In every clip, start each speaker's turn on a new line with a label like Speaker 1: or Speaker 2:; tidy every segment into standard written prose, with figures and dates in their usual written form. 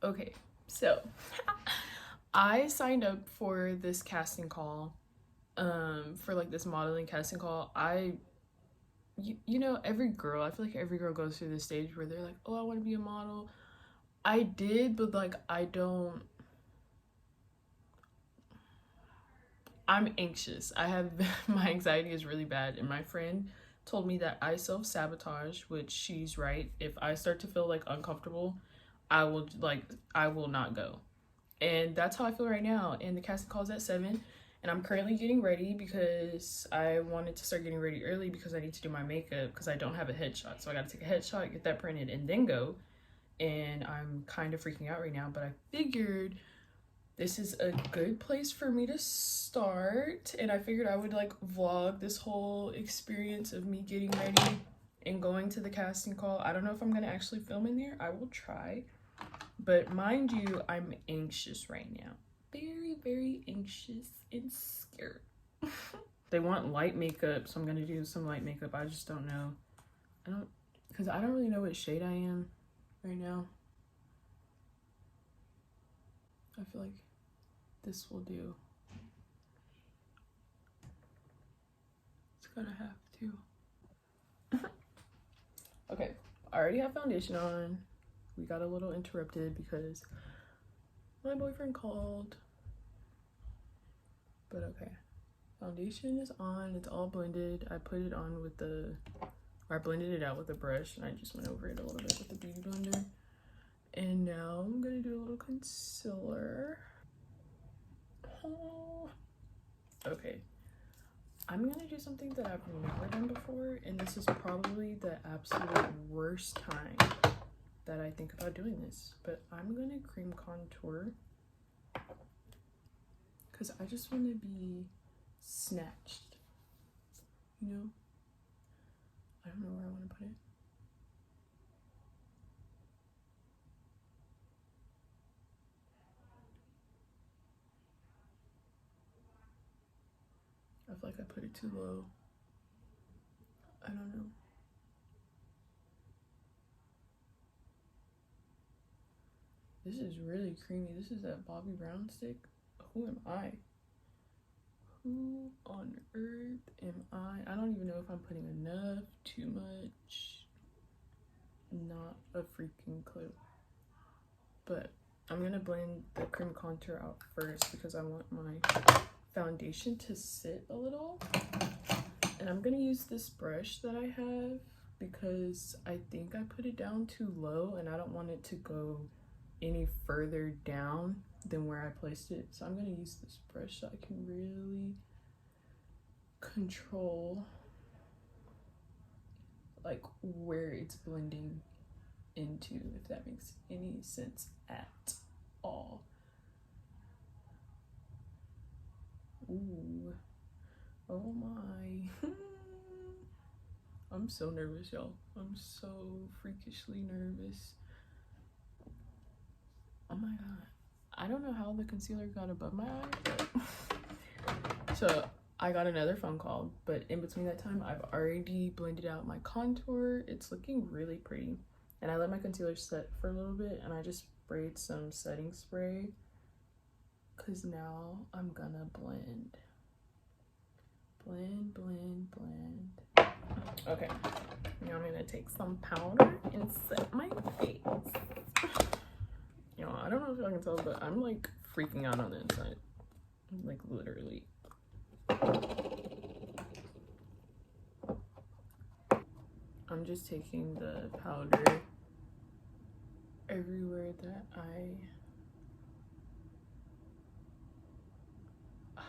Speaker 1: Okay, so I signed up for this casting call, for like this modeling casting call. You know, every girl, I feel like every girl goes through this stage where they're like, oh, I want to be a model. I did, but like, I'm anxious. I have, my anxiety is really bad. And my friend told me that I self sabotage, which she's right. If I start to feel like uncomfortable, I will not go. And that's how I feel right now. And the casting call's at 7. And I'm currently getting ready because I wanted to start getting ready early because I need to do my makeup because I don't have a headshot. So I got to take a headshot, get that printed, and then go. And I'm kind of freaking out right now, but I figured this is a good place for me to start. And I figured I would like vlog this whole experience of me getting ready and going to the casting call. I don't know if I'm gonna actually film in there. I will try. But mind you, I'm anxious right now. Very, very anxious and scared. They want light makeup, so I'm gonna do some light makeup. I just don't know. Because I don't really know what shade I am right now. I feel like this will do. It's gonna have to. Okay, I already have foundation on. We got a little interrupted because my boyfriend called. But okay. Foundation is on. It's all blended. I put it on with I blended it out with a brush and I just went over it a little bit with the beauty blender. And now I'm gonna do a little concealer. Oh. Okay. I'm gonna do something that I've never done before, and this is probably the absolute worst time that I think about doing this. But I'm gonna cream contour because I just want to be snatched, you know? I don't know where I want to put it. I feel like I put it too low. I don't know. This is really creamy. This is that Bobbi Brown stick. Who am I? Who on earth am I? I don't even know if I'm putting enough, too much. Not a freaking clue. But I'm gonna blend the cream contour out first because I want my foundation to sit a little. And I'm gonna use this brush that I have because I think I put it down too low and I don't want it to go any further down than where I placed it. So I'm gonna use this brush so I can really control like where it's blending into, if that makes any sense at all. Ooh, oh my. I'm so nervous, y'all. I'm so freakishly nervous. Oh my god. I don't know how the concealer got above my eye, but so I got another phone call, but in between that time, I've already blended out my contour. It's looking really pretty. And I let my concealer set for a little bit, and I just sprayed some setting spray because now I'm gonna blend. Blend, blend, blend. Okay, now I'm gonna take some powder and set my face. You know, I don't know if y'all can tell, but I'm like freaking out on the inside. Like literally. I'm just taking the powder everywhere that I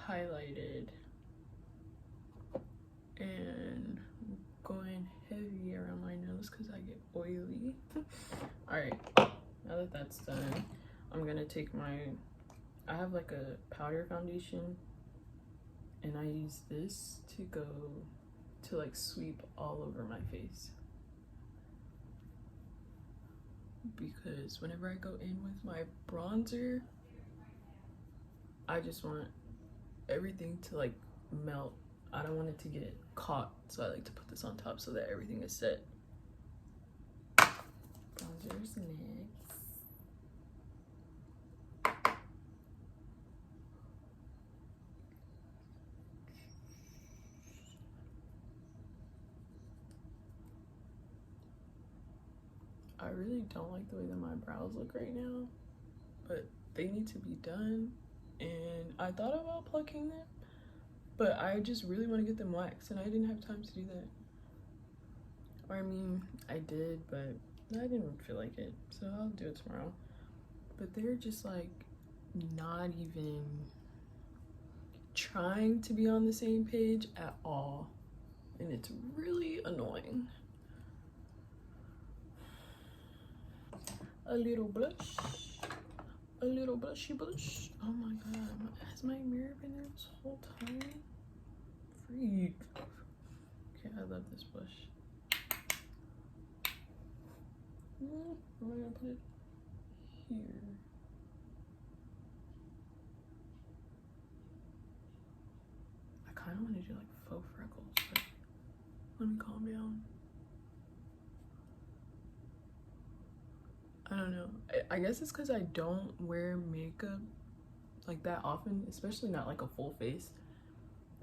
Speaker 1: highlighted and going heavy around my nose because I get oily. All right, now that that's done, I'm gonna take I have like a powder foundation and I use this to go to like sweep all over my face. Because whenever I go in with my bronzer, I just want everything to like melt. I don't want it to get caught, so I like to put this on top so that everything is set. Bronzer's next. I really don't like the way that my brows look right now, but they need to be done, and I thought about plucking them, but I just really want to get them waxed, and I didn't have time to do that. Or I mean, I did, but I didn't feel like it, so I'll do it tomorrow. But they're just like not even trying to be on the same page at all, and it's really annoying. A little blush, a little blushy blush. Oh my god, has my mirror been there this whole time? Freak. Okay, I love this blush. Where am I gonna put it? Here. I kind of want to do like faux freckles, but let me calm down. I don't know. I guess it's because I don't wear makeup like that often, especially not like a full face.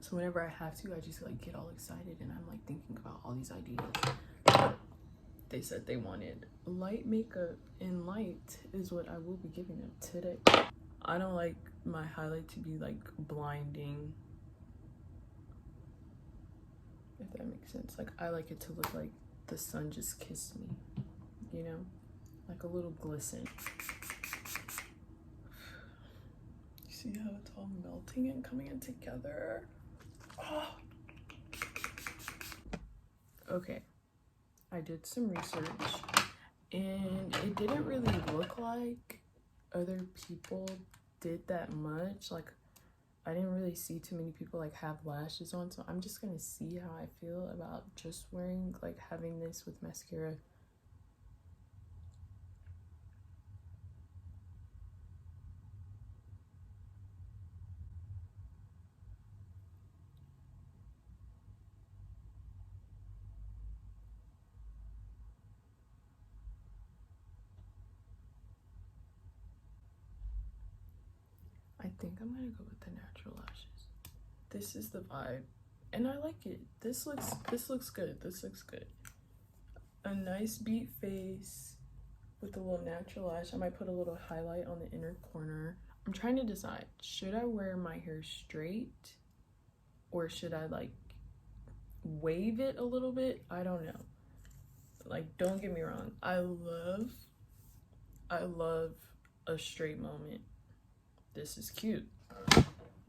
Speaker 1: So whenever I have to, I just like get all excited and I'm like thinking about all these ideas. They said they wanted light makeup, and light is what I will be giving them today. I don't like my highlight to be like blinding, if that makes sense. Like I like it to look like the sun just kissed me, you know, like a little glisten. You see how it's all melting and coming in together? Oh. Okay, I did some research and it didn't really look like other people did that much. Like I didn't really see too many people like have lashes on, so I'm just gonna see how I feel about just wearing, like having this with mascara. I think I'm gonna go with the natural lashes. This is the vibe, and I like it. This looks good. This looks good. A nice beat face with a little natural lash. I might put a little highlight on the inner corner. I'm trying to decide, should I wear my hair straight or should I like wave it a little bit? I don't know. Like, don't get me wrong, I love a straight moment. This is cute,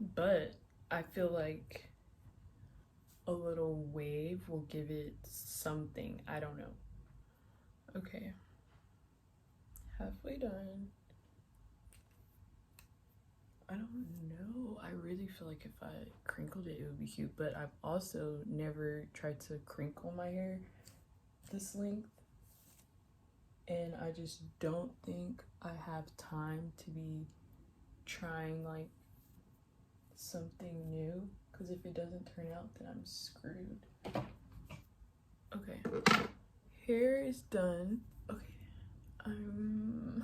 Speaker 1: but I feel like a little wave will give it something. I don't know. Okay, halfway done. I don't know. I really feel like if I crinkled it, it would be cute, but I've also never tried to crinkle my hair this length, and I just don't think I have time to be trying like something new, because if it doesn't turn out, then I'm screwed. Okay, hair is done. Okay, I'm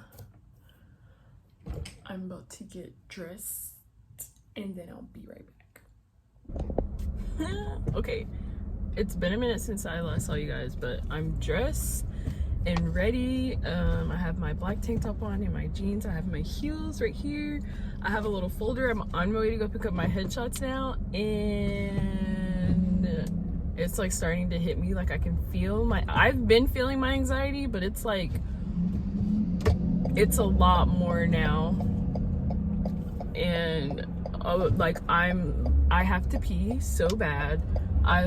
Speaker 1: about to get dressed and then I'll be right back. Okay, it's been a minute since I last saw you guys, but I'm dressed and ready. I have my black tank top on and my jeans. I have my heels right here. I have a little folder. I'm on my way to go pick up my headshots now, and it's like starting to hit me. Like I can feel I've been feeling my anxiety, but it's like it's a lot more now, and like I have to pee so bad. I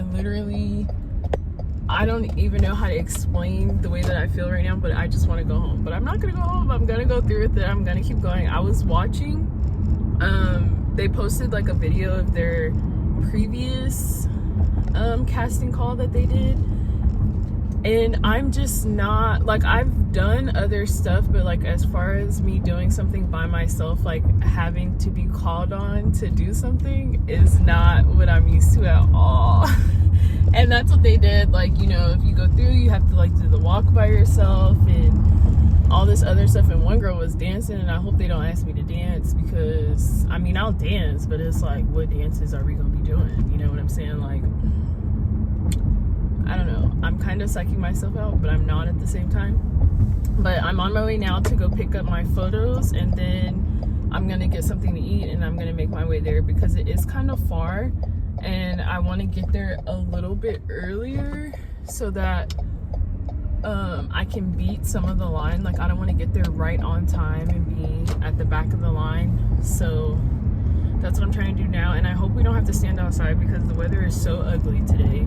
Speaker 1: don't even know how to explain the way that I feel right now, but I just want to go home. But I'm not gonna go home. I'm gonna go through with it. I'm gonna keep going. I was watching, they posted like a video of their previous casting call that they did, and I'm just not, like, I've done other stuff, but like as far as me doing something by myself, like having to be called on to do something is not what I'm used to at all. And that's what they did. Like, you know, if you go through, you have to like do the walk by yourself and all this other stuff. And one girl was dancing, and I hope they don't ask me to dance, because I mean, I'll dance, but it's like, what dances are we gonna be doing? You know what I'm saying? Like, I don't know. I'm kind of psyching myself out, but I'm not at the same time. But I'm on my way now to go pick up my photos, and then I'm gonna get something to eat, and I'm gonna make my way there because it is kind of far, and I want to get there a little bit earlier so that I can beat some of the line. Like, I don't want to get there right on time and be at the back of the line. So that's what I'm trying to do now, and I hope we don't have to stand outside because the weather is so ugly today.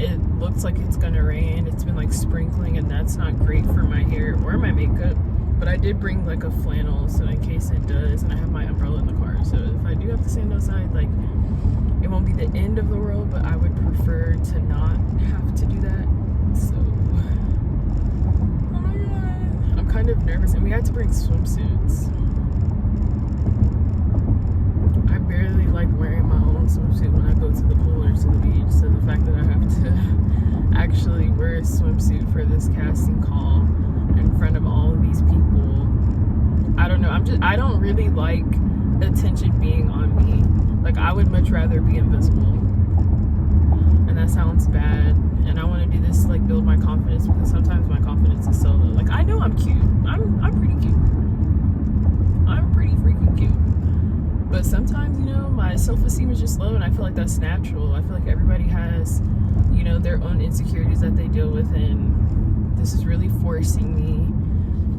Speaker 1: It looks like it's gonna rain. It's been like sprinkling, and that's not great for my hair or my makeup. But I did bring like a flannel, so in case it does, and I have my umbrella in the car, so if I do have to stand outside, like, it won't be the end of the world, but I would prefer to not have to do that. So, oh my god, I'm kind of nervous, and we had to bring swimsuits. I barely like wearing my own swimsuit when I go to the pool or to the beach, so the fact that I have to actually wear a swimsuit for this casting call in front of all of these people, I don't know, I don't really like attention being on me. Like, I would much rather be invisible, and that sounds bad, and I want to do this to like build my confidence, because sometimes my confidence is so low. Like, I know I'm cute, I'm pretty cute, I'm pretty freaking cute. But sometimes, you know, my self-esteem is just low, and I feel like that's natural. I feel like everybody has, you know, their own insecurities that they deal with, and this is really forcing me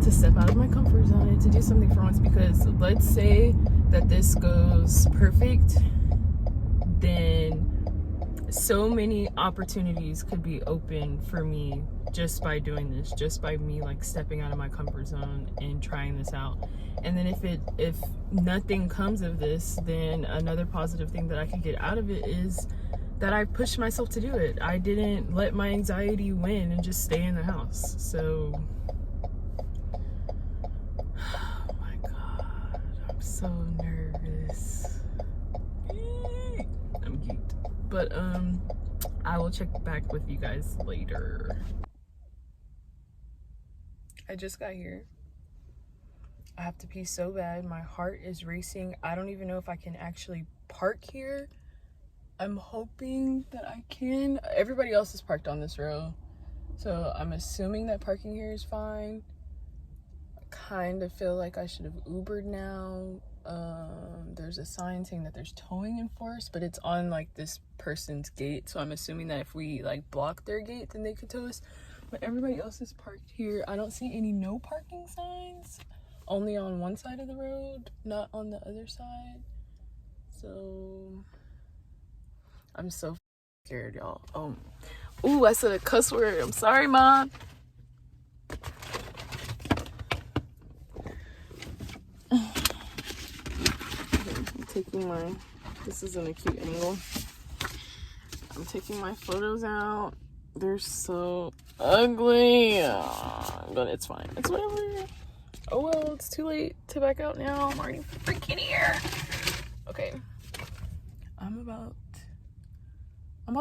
Speaker 1: to step out of my comfort zone and to do something for once, because let's say that this goes perfect, then so many opportunities could be open for me just by doing this, just by me like stepping out of my comfort zone and trying this out. And then if nothing comes of this, then another positive thing that I could get out of it is that I pushed myself to do it. I didn't let my anxiety win and just stay in the house. So, oh my god, I'm so nervous. I'm geeked. But I will check back with you guys later. I just got here. I have to pee so bad. My heart is racing. I don't even know if I can actually park here. I'm hoping that I can. Everybody else is parked on this row, so I'm assuming that parking here is fine. I kind of feel like I should have Ubered now. There's a sign saying that there's towing enforced, but it's on like this person's gate, so I'm assuming that if we like block their gate, then they could tow us. But everybody else is parked here. I don't see any no parking signs, only on one side of the road, not on the other side. So I'm so scared, y'all. Ooh, I said a cuss word. I'm sorry, Mom. I'm taking my, this isn't a cute angle. I'm taking my photos out. They're so ugly, but it's fine. It's whatever. Oh well, it's too late to back out now. I'm already freaking here. Okay, I'm about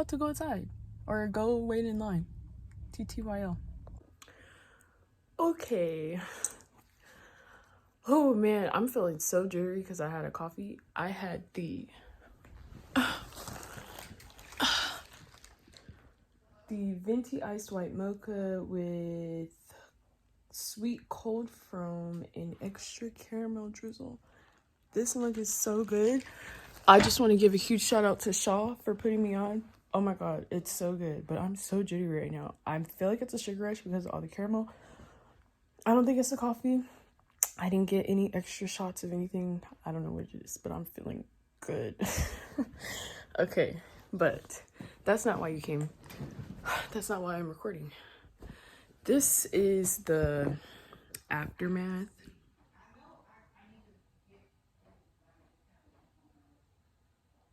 Speaker 1: to go outside or go wait in line. TTYL. Okay. Oh man, I'm feeling so jittery because I had a coffee. I had the venti iced white mocha with sweet cold foam and extra caramel drizzle. This mug is so good. I just want to give a huge shout out to Shaw for putting me on. Oh my god, it's so good, but I'm so jittery right now. I feel like it's a sugar rush because of all the caramel. I don't think it's the coffee. I didn't get any extra shots of anything. I don't know what it is, but I'm feeling good. Okay, but that's not why you came. That's not why I'm recording. This is the aftermath.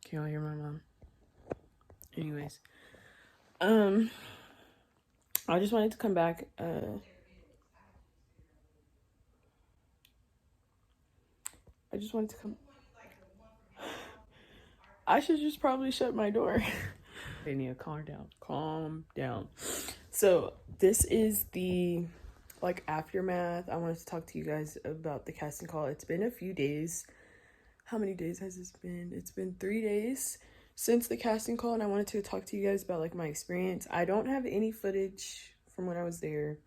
Speaker 1: Can y'all hear my mom? Anyways, I just wanted to come back. I just wanted to come. I should just probably shut my door. Nia, calm down. Calm down. So this is the like aftermath. I wanted to talk to you guys about the casting call. It's been a few days. How many days has this been? It's been 3 days since the casting call, and I wanted to talk to you guys about like my experience. I don't have any footage from when I was there.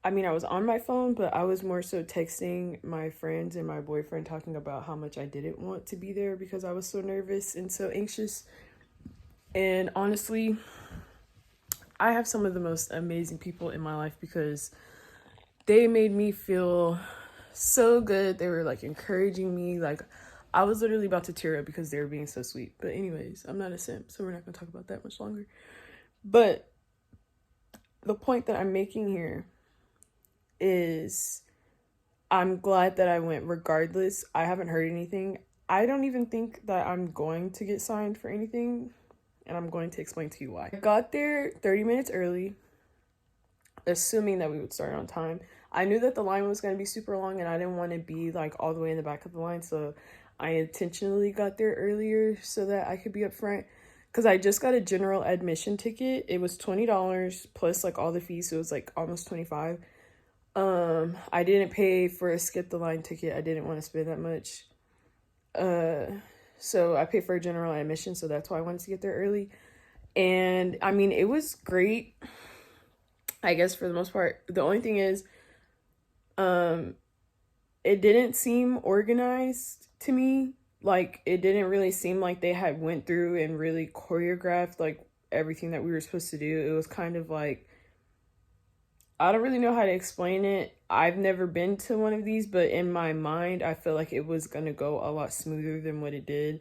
Speaker 1: I mean, I was on my phone, but I was more so texting my friends and my boyfriend talking about how much I didn't want to be there because I was so nervous and so anxious. And honestly, I have some of the most amazing people in my life because they made me feel so good. They were like encouraging me. Like, I was literally about to tear up because they were being so sweet. But anyways, I'm not a simp, so we're not going to talk about that much longer. But the point that I'm making here is I'm glad that I went regardless. I haven't heard anything. I don't even think that I'm going to get signed for anything, and I'm going to explain to you why. I got there 30 minutes early, assuming that we would start on time. I knew that the line was going to be super long, and I didn't want to be like all the way in the back of the line, so I intentionally got there earlier so that I could be up front. Because I just got a general admission ticket. It was $20 plus like all the fees, so it was like almost $25. I didn't pay for a skip the line ticket. I didn't want to spend that much. So I paid for a general admission, so that's why I wanted to get there early. And I mean, it was great, I guess, for the most part. The only thing is, it didn't seem organized to me. Like, it didn't really seem like they had went through and really choreographed like everything that we were supposed to do. It was kind of like, I don't really know how to explain it. I've never been to one of these, but in my mind, I feel like it was gonna go a lot smoother than what it did.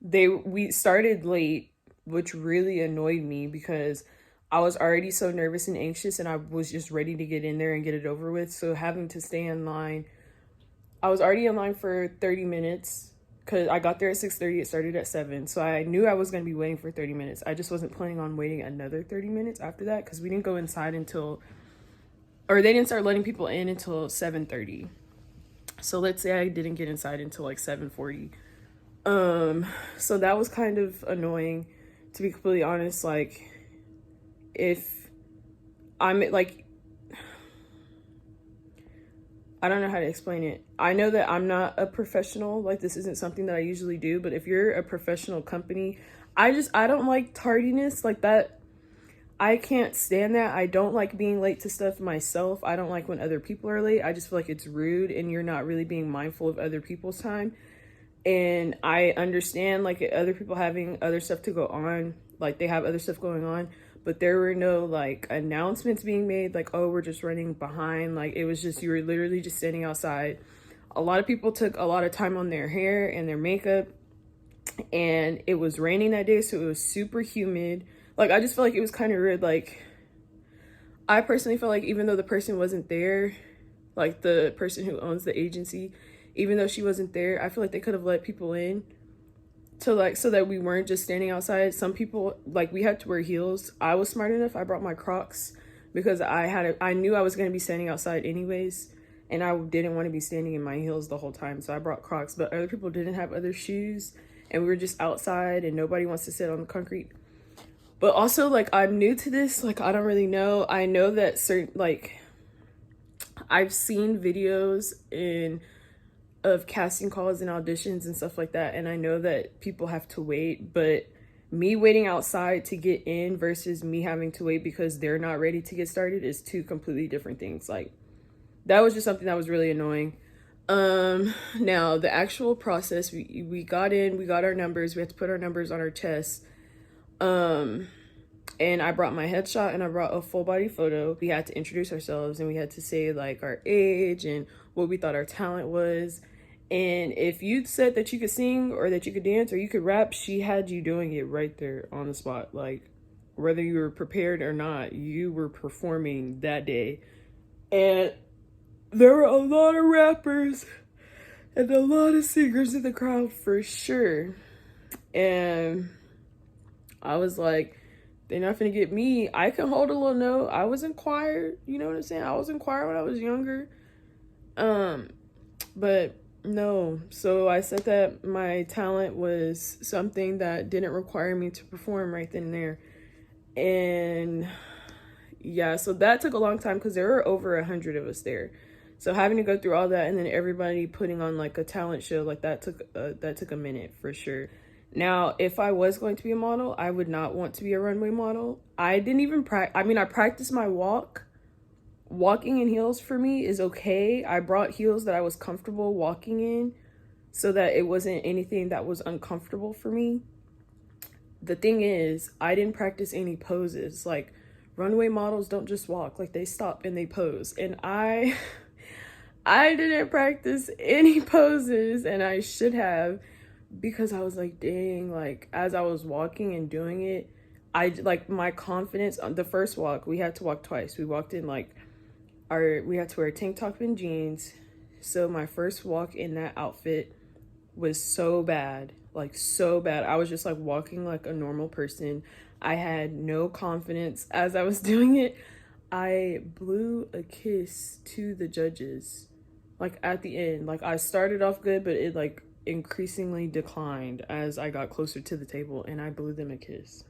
Speaker 1: We started late, which really annoyed me because I was already so nervous and anxious, and I was just ready to get in there and get it over with. So having to stay in line, I was already in line for 30 minutes because I got there at 6:30. It started at 7. So I knew I was going to be waiting for 30 minutes. I just wasn't planning on waiting another 30 minutes after that because we didn't go inside until, or they didn't start letting people in until 7:30. So let's say I didn't get inside until like 7:40. So that was kind of annoying, to be completely honest. Like, if I'm like, I don't know how to explain it. I know that I'm not a professional. Like, this isn't something that I usually do, but if you're a professional company, I don't like tardiness like that. I can't stand that. I don't like being late to stuff myself. I don't like when other people are late. I just feel like it's rude and you're not really being mindful of other people's time. And I understand like other people having other stuff to go on, like they have other stuff going on, but there were no like announcements being made like, oh, we're just running behind. Like, it was just, you were literally just standing outside. A lot of people took a lot of time on their hair and their makeup, and it was raining that day, so it was super humid. Like, I just felt like it was kind of weird. Like, I personally felt like even though the person wasn't there, like the person who owns the agency, even though she wasn't there, I feel like they could have let people in to like, so that we weren't just standing outside. Some people, like, we had to wear heels. I was smart enough. I brought my Crocs because I knew I was going to be standing outside anyways, and I didn't want to be standing in my heels the whole time. So I brought Crocs, but other people didn't have other shoes, and we were just outside and nobody wants to sit on the concrete. But also, like, I'm new to this. Like, I don't really know. I know that certain, like, I've seen videos of casting calls and auditions and stuff like that, and I know that people have to wait, but me waiting outside to get in versus me having to wait because they're not ready to get started is two completely different things. Like, that was just something that was really annoying. Now the actual process, we got in, we got our numbers, we had to put our numbers on our chest. And I brought my headshot and I brought a full body photo. We had to introduce ourselves and we had to say like our age and what we thought our talent was. And if you said that you could sing or that you could dance or you could rap, she had you doing it right there on the spot. Like, whether you were prepared or not, you were performing that day. And there were a lot of rappers and a lot of singers in the crowd for sure. And I was like, they're not gonna get me. I can hold a little note. I was in choir, you know what I'm saying? I was in choir when I was younger. But no. So I said that my talent was something that didn't require me to perform right then and there. And yeah, so that took a long time because there were over 100 of us there. So having to go through all that and then everybody putting on like a talent show, like that took a minute for sure. Now, if I was going to be a model, I would not want to be a runway model. I didn't even I mean, I practiced my walk. Walking in heels for me is okay. I brought heels that I was comfortable walking in so that it wasn't anything that was uncomfortable for me. The thing is, I didn't practice any poses. Like, runway models don't just walk, like they stop and they pose. And I I didn't practice any poses, and I should have, because I was like, dang, like as I was walking and doing it, I like my confidence on the first walk. We had to walk twice. We walked in like we had to wear a tank top and jeans. So my first walk in that outfit was so bad, like so bad. I was just like walking like a normal person. I had no confidence as I was doing it. I blew a kiss to the judges, like at the end. Like I started off good, but it like increasingly declined as I got closer to the table, and I blew them a kiss.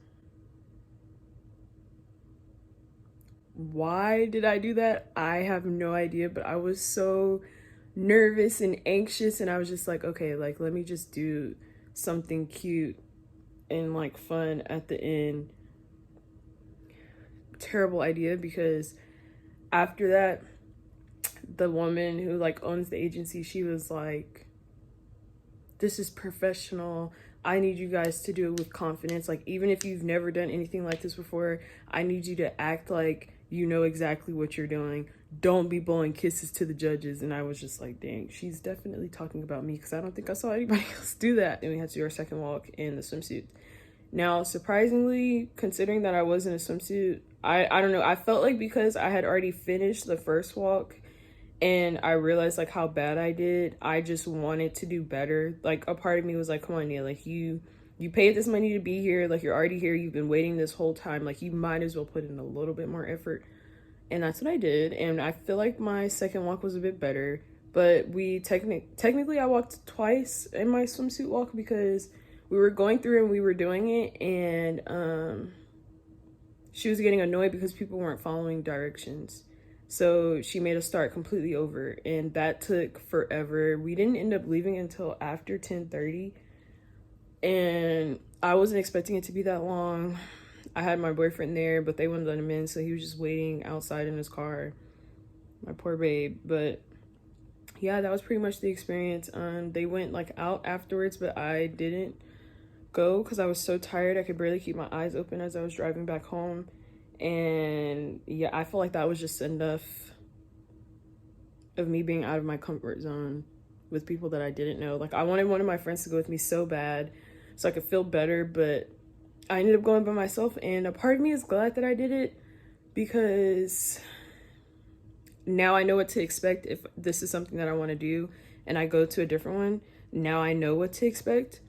Speaker 1: Why did I do that? I have no idea, but I was so nervous and anxious, and I was just like, okay, like let me just do something cute and like fun at the end. Terrible idea, because after that, the woman who like owns the agency, she was like, this is professional. I need you guys to do it with confidence. Like, even if you've never done anything like this before, I need you to act like you know exactly what you're doing. Don't be blowing kisses to the judges. And I was just like, dang, she's definitely talking about me, because I don't think I saw anybody else do that. And we had to do our second walk in the swimsuit. Now, surprisingly, considering that I was in a swimsuit, I don't know. I felt like because I had already finished the first walk and I realized like how bad I did, I just wanted to do better. Like a part of me was like, come on, Nia, like you paid this money to be here, like you're already here, you've been waiting this whole time, like you might as well put in a little bit more effort. And that's what I did. And I feel like my second walk was a bit better, but we technically I walked twice in my swimsuit walk because we were going through and we were doing it, and she was getting annoyed because people weren't following directions. So she made us start completely over, and that took forever. We didn't end up leaving until after 10:30, and I wasn't expecting it to be that long. I had my boyfriend there, but they wouldn't let him in, so he was just waiting outside in his car. My poor babe. But yeah, that was pretty much the experience. They went like out afterwards, but I didn't go because I was so tired. I could barely keep my eyes open as I was driving back home. And yeah, I feel like that was just enough of me being out of my comfort zone with people that I didn't know. Like I wanted one of my friends to go with me so bad so I could feel better, but I ended up going by myself, and a part of me is glad that I did it because now I know what to expect if this is something that I want to do and I go to a different one. Now I know what to expect.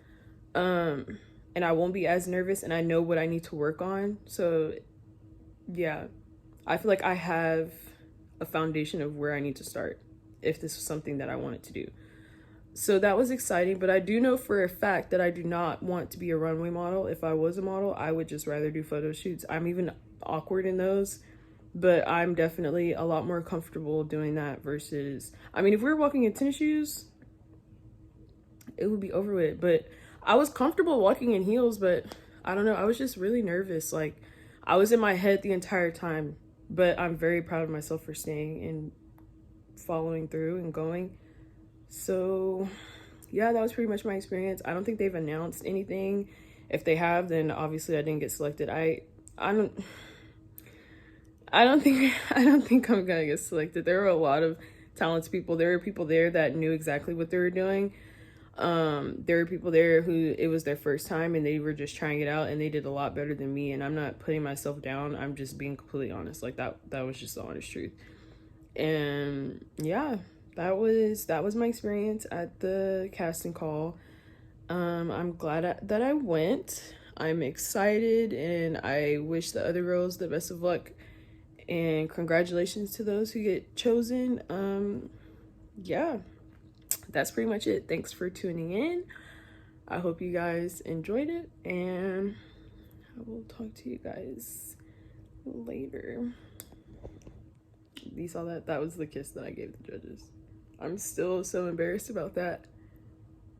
Speaker 1: And I won't be as nervous, and I know what I need to work on. So yeah, I feel like I have a foundation of where I need to start if this was something that I wanted to do. So that was exciting, but I do know for a fact that I do not want to be a runway model. If I was a model, I would just rather do photo shoots. I'm even awkward in those, but I'm definitely a lot more comfortable doing that versus, I mean, if we were walking in tennis shoes, it would be over with. But I was comfortable walking in heels, but I don't know, I was just really nervous. Like I was in my head the entire time, but I'm very proud of myself for staying and following through and going. So yeah, that was pretty much my experience. I don't think they've announced anything. If they have, then obviously I didn't get selected. I don't think I'm gonna get selected. There were a lot of talented people. There were people there that knew exactly what they were doing. There were people there who it was their first time and they were just trying it out, and they did a lot better than me. And I'm not putting myself down. I'm just being completely honest. Like that was just the honest truth. And yeah, that was my experience at the casting call. I'm glad that I went. I'm excited, and I wish the other girls the best of luck, and congratulations to those who get chosen. Yeah, that's pretty much it. Thanks for tuning in. I hope you guys enjoyed it, and I will talk to you guys later. You saw that? That was the kiss that I gave the judges. I'm still so embarrassed about that.